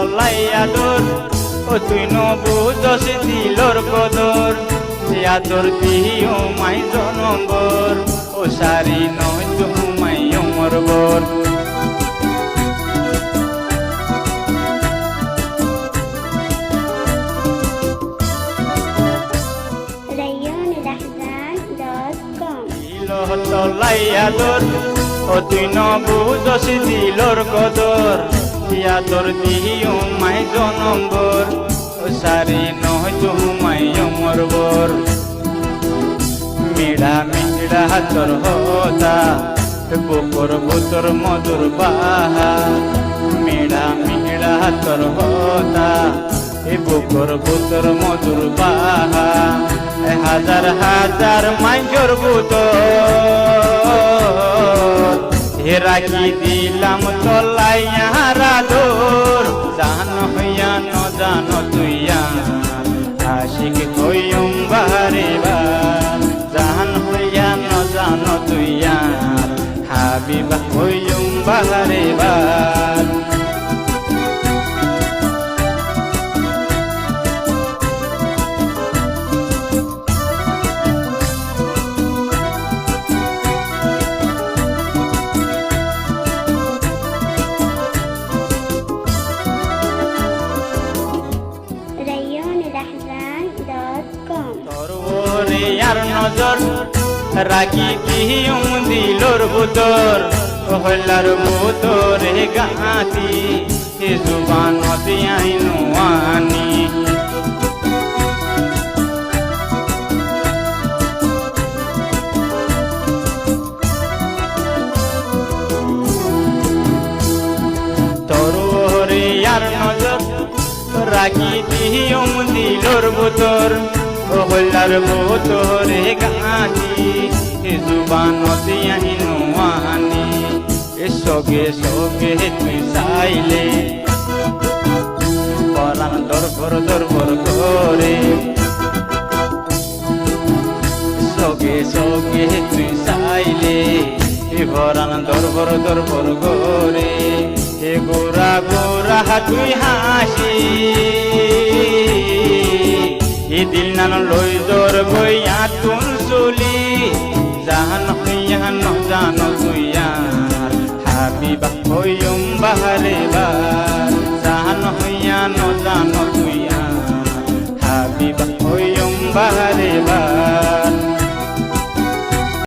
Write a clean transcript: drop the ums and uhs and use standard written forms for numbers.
তলাইয়া দূর ও তুই নবুঝস দিলর কদর আদর দিও মাই জনম্বর ও সারি নয় তোমায় অমর বর তলাইয়া দূর ও তুই নবুঝস দিলর কদর আদর দিও মাই জনম্বর ও সারি নয় তোমায় অমর বর মিড়া মিড়া তোর হতা বুকর বুতর মধুর বাহা মিড়া মিড়া তোর হতা বুকর বুতর মধুর বাহা হাজার হাজার মাইজর বুতর রাখি দিলাম তলাইয়া রাদর জান হইয়া ন জান তুইয়া আশিক হইম বারে বার জান হইয়া ন জান তুইয়া হাবিবা হইম বারে বার আর নজর রাখি দিও দিলর বুতর হল্লার বুতরে গাতি জুবানত আইনু আনি তরুরে আর নজর রাখি দিও দিলর বুতর হল্লার বুতরে গাতি জুবানত আইনু আনি সগে সগে তুই চাইলে পরাণ দরবর দরবর করে সগে সগে তুই চাইলে পরাণ দরবর দরবর করে হে গোরা গোরা তুই হাসি দিল নান লই দর গইয়া তুন চলি জান হইয়া ন জান তুইয়া হাবিবা হইম বাহারে বার জান হইয়া ন জান তুইয়া হাবিবা হইম বাহারে